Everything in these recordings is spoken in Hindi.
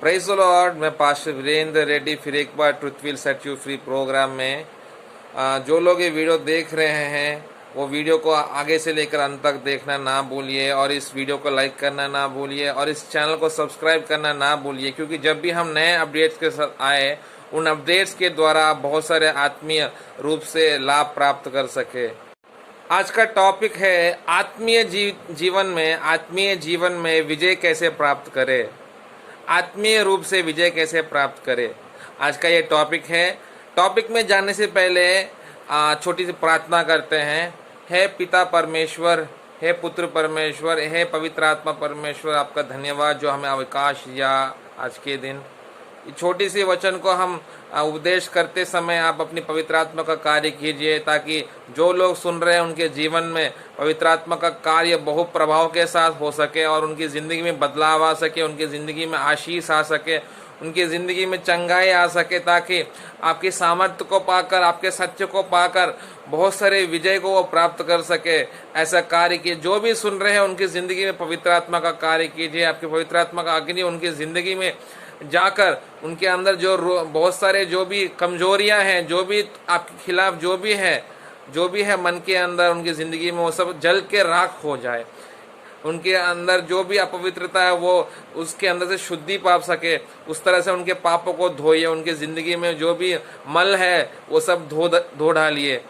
Praise the lord. मैं पास्टर वीरेंद्र रेड्डी फिर एक बार truth will set you free programme में जो लोग ये वीडियो देख रहे हैं वो वीडियो को आगे से लेकर अंत तक देखना ना भूलिए, और इस वीडियो को लाइक करना ना भूलिए, और इस चैनल को सब्सक्राइब करना ना भूलिए, क्योंकि जब भी हम नए अपडेट्स के साथ आए उन अपडेट्स के द्वारा आप बहुत सारे आत्मीय रूप से लाभ प्राप्त कर सके। आज का टॉपिक है आत्मीय जीवन में विजय कैसे प्राप्त करें, आत्मीय रूप से विजय कैसे प्राप्त करें। आज का ये टॉपिक है। टॉपिक में जाने से पहले छोटी सी प्रार्थना करते हैं। हे पिता परमेश्वर, हे पुत्र परमेश्वर, हे पवित्र आत्मा परमेश्वर, आपका धन्यवाद जो हमें अवकाश दिया आज के दिन। छोटी सी वचन को हम उपदेश करते समय आप अपनी पवित्र आत्मा का कार्य कीजिए, ताकि जो लोग सुन रहे हैं उनके जीवन में पवित्र आत्मा का कार्य बहुत प्रभाव के साथ हो सके, और उनकी ज़िंदगी में बदलाव आ सके, उनकी ज़िंदगी में आशीष आ सके, उनकी ज़िंदगी में चंगाई आ सके, ताकि आपकी सामर्थ्य को पाकर, आपके सत्य को पाकर बहुत सारे विजय को वो प्राप्त कर सके। ऐसा कार्य कीजिए। जो भी सुन रहे हैं उनकी ज़िंदगी में पवित्र आत्मा का कार्य कीजिए। आपकी पवित्र आत्मा का अग्नि उनकी ज़िंदगी में जाकर उनके अंदर जो बहुत सारे जो भी कमजोरियां हैं, जो भी आपके खिलाफ जो भी है मन के अंदर, उनकी ज़िंदगी में वो सब जल के राख हो जाए। उनके अंदर जो भी अपवित्रता है वो उसके अंदर से शुद्धि पा सके, उस तरह से उनके पापों को धोइए। उनकी ज़िंदगी में जो भी मल है वो सब धो डालिए।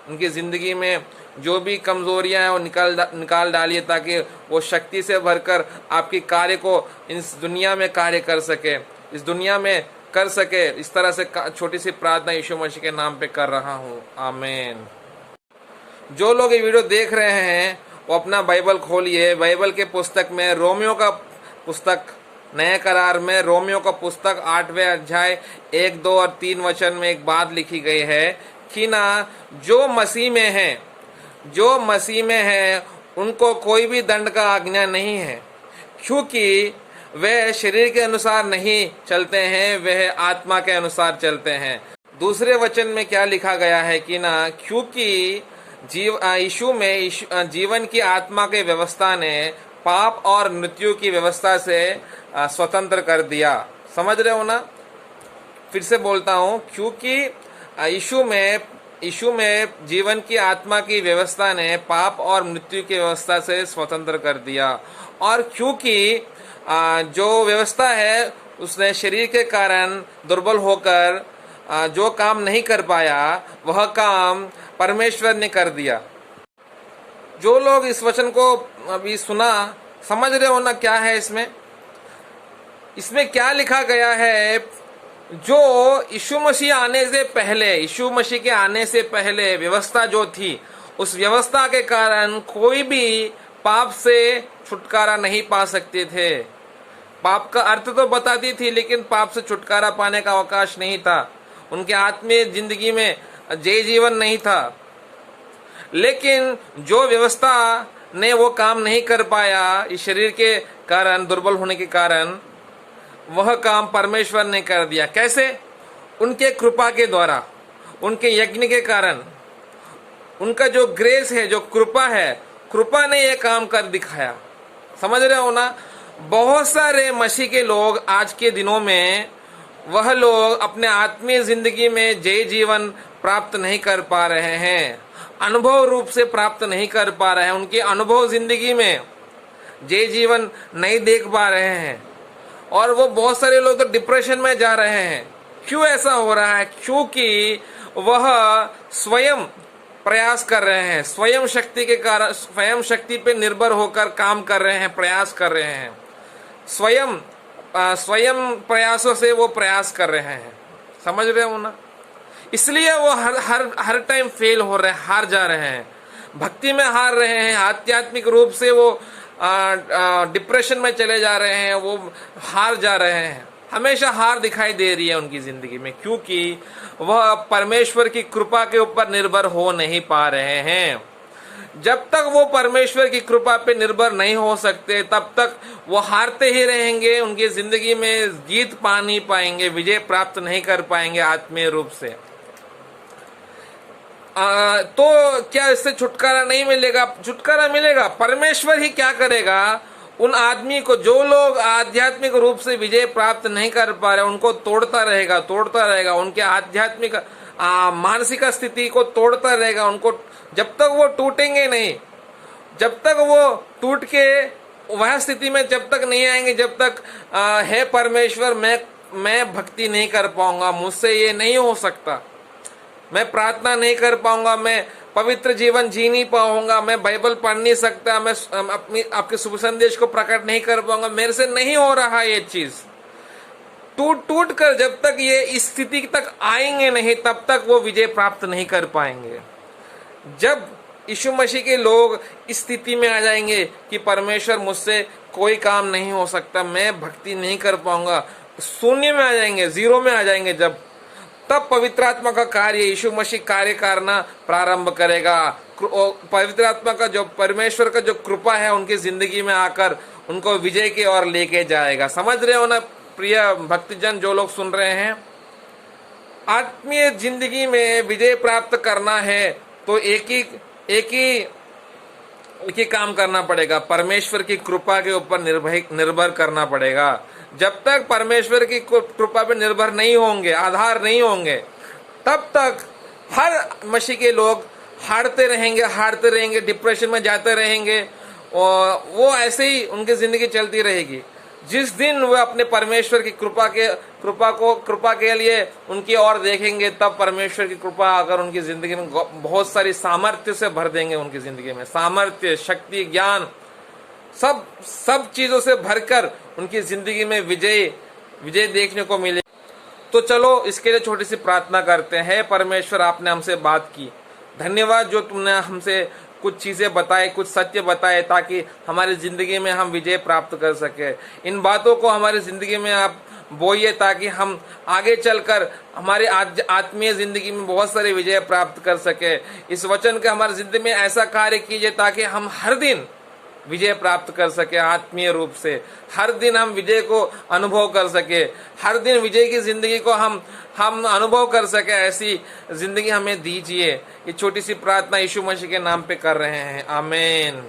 उनकी ज़िंदगी में जो भी कमज़ोरियां हैं वो निकाल डालिए, ताकि वो शक्ति से भरकर आपकी कार्य को इस दुनिया में कार्य कर सके, इस दुनिया में कर सके। इस तरह से छोटी सी प्रार्थना यीशु मसीह के नाम पे कर रहा हूँ, आमीन। जो लोग ये वीडियो देख रहे हैं वो अपना बाइबल खोलिए। बाइबल के पुस्तक में रोमियो का पुस्तक, नए करार में रोमियो का पुस्तक 8वें अध्याय 1, 2 और 3 वचन में एक बात लिखी गई है कि ना जो मसीह में है उनको कोई भी दंड का आज्ञा नहीं है, क्योंकि वे शरीर के अनुसार नहीं चलते हैं, वह आत्मा के अनुसार चलते हैं। दूसरे वचन में क्या लिखा गया है कि ना क्योंकि यीशु में जीवन की आत्मा के व्यवस्था ने पाप और मृत्यु की व्यवस्था से स्वतंत्र कर दिया। समझ रहे हो ना? फिर से बोलता हूँ, क्योंकि यीशु में जीवन की आत्मा की व्यवस्था ने पाप और मृत्यु की व्यवस्था से स्वतंत्र कर दिया, और क्योंकि जो व्यवस्था है उसने शरीर के कारण दुर्बल होकर जो काम नहीं कर पाया वह काम परमेश्वर ने कर दिया। जो लोग इस वचन को अभी सुना, समझ रहे हो ना क्या है इसमें क्या लिखा गया है? जो यीशु मसीह के आने से पहले व्यवस्था जो थी, उस व्यवस्था के कारण कोई भी पाप से छुटकारा नहीं पा सकते थे। पाप का अर्थ तो बताती थी, लेकिन पाप से छुटकारा पाने का अवकाश नहीं था। उनके आत्मीय जिंदगी में जय जीवन नहीं था। लेकिन जो व्यवस्था ने वो काम नहीं कर पाया, इस शरीर के कारण, दुर्बल होने के कारण, वह काम परमेश्वर ने कर दिया। कैसे? उनके कृपा के द्वारा, उनके यज्ञ के कारण। उनका जो ग्रेस है, जो कृपा है, कृपा ने यह काम कर दिखाया। समझ रहे हो ना? बहुत सारे मसीह के लोग आज के दिनों में, वह लोग अपने आत्मीय जिंदगी में जय जीवन प्राप्त नहीं कर पा रहे हैं, अनुभव रूप से प्राप्त नहीं कर पा रहे हैं। उनके अनुभव जिंदगी में जय जीवन नहीं देख पा रहे हैं, और वो बहुत सारे लोग तो डिप्रेशन में जा रहे हैं। क्यों ऐसा हो रहा है? क्योंकि वह स्वयं प्रयास कर रहे हैं, स्वयं शक्ति के कारण, स्वयं शक्ति पे निर्भर होकर काम कर रहे हैं, प्रयास कर रहे हैं। स्वयं प्रयासों से वो प्रयास कर रहे हैं। समझ रहे हो ना? इसलिए वो हर टाइम फेल हो रहे हैं, हार जा रहे हैं, भक्ति में हार रहे हैं, आध्यात्मिक रूप से वो डिप्रेशन में चले जा रहे हैं, वो हार जा रहे हैं। हमेशा हार दिखाई दे रही है उनकी जिंदगी में, क्योंकि वह परमेश्वर की कृपा के ऊपर निर्भर हो नहीं पा रहे हैं। जब तक वो परमेश्वर की कृपा पे निर्भर नहीं हो सकते, तब तक वो हारते ही रहेंगे। उनकी जिंदगी में जीत पा नहीं पाएंगे, विजय प्राप्त नहीं कर पाएंगे आत्मीय रूप से। तो क्या इससे छुटकारा नहीं मिलेगा? छुटकारा मिलेगा। परमेश्वर ही क्या करेगा? उन आदमी को, जो लोग आध्यात्मिक रूप से विजय प्राप्त नहीं कर पा रहे, उनको तोड़ता रहेगा, उनके आध्यात्मिक मानसिक स्थिति को तोड़ता रहेगा। उनको जब तक वो टूटेंगे नहीं, जब तक वो टूट के वह स्थिति में जब तक नहीं आएंगे, जब तक हे परमेश्वर मैं भक्ति नहीं कर पाऊंगा, मुझसे ये नहीं हो सकता, मैं प्रार्थना नहीं कर पाऊंगा, मैं पवित्र जीवन जी नहीं पाऊंगा, मैं बाइबल पढ़ नहीं सकता, मैं आपके शुभ संदेश को प्रकट नहीं कर पाऊंगा, मेरे से नहीं हो रहा ये चीज। टूट कर जब तक ये इस स्थिति तक आएंगे नहीं, तब तक वो विजय प्राप्त नहीं कर पाएंगे। जब यीशु मसीह के लोग इस स्थिति में आ जाएंगे कि परमेश्वर मुझसे कोई काम नहीं हो सकता, मैं भक्ति नहीं कर पाऊंगा, शून्य में आ जाएंगे, जीरो में आ जाएंगे, जब तब पवित्र आत्मा का कार्य, यीशु मसीह कार्य करना प्रारंभ करेगा। पवित्र आत्मा का, जो परमेश्वर का जो कृपा है उनकी जिंदगी में आकर उनको विजय की ओर लेके जाएगा। समझ रहे हो ना प्रिय भक्तजन, जो लोग सुन रहे हैं? आत्मीय जिंदगी में विजय प्राप्त करना है तो एक ही काम करना पड़ेगा, परमेश्वर की कृपा के ऊपर निर्भर करना पड़ेगा। जब तक परमेश्वर की कृपा पे निर्भर नहीं होंगे, आधार नहीं होंगे, तब तक हर मसीह के लोग हारते रहेंगे, डिप्रेशन में जाते रहेंगे, और वो ऐसे ही उनकी जिंदगी चलती रहेगी। जिस दिन वो अपने परमेश्वर की कृपा के लिए उनकी ओर देखेंगे, तब परमेश्वर की कृपा अगर उनकी जिंदगी में बहुत सारी सामर्थ्य से भर देंगे, उनकी जिंदगी में सामर्थ्य, शक्ति, ज्ञान, सब चीजों से भरकर उनकी जिंदगी में विजय देखने को मिले। तो चलो इसके लिए छोटी सी प्रार्थना करते हैं। परमेश्वर, आपने हमसे बात की, धन्यवाद जो तुमने हमसे कुछ चीजें बताए, कुछ सत्य बताए, ताकि हमारी जिंदगी में हम विजय प्राप्त कर सके। इन बातों को हमारी जिंदगी में आप बोइए, ताकि हम आगे चलकर हमारी आत्मीय जिंदगी में बहुत सारे विजय प्राप्त कर सके। इस वचन के हमारी जिंदगी में ऐसा कार्य कीजिए ताकि हम हर दिन विजय प्राप्त कर सके, आत्मीय रूप से हर दिन हम विजय को अनुभव कर सके, हर दिन विजय की जिंदगी को हम अनुभव कर सके। ऐसी जिंदगी हमें दीजिए। ये छोटी सी प्रार्थना यीशु मसीह के नाम पे कर रहे हैं, आमीन।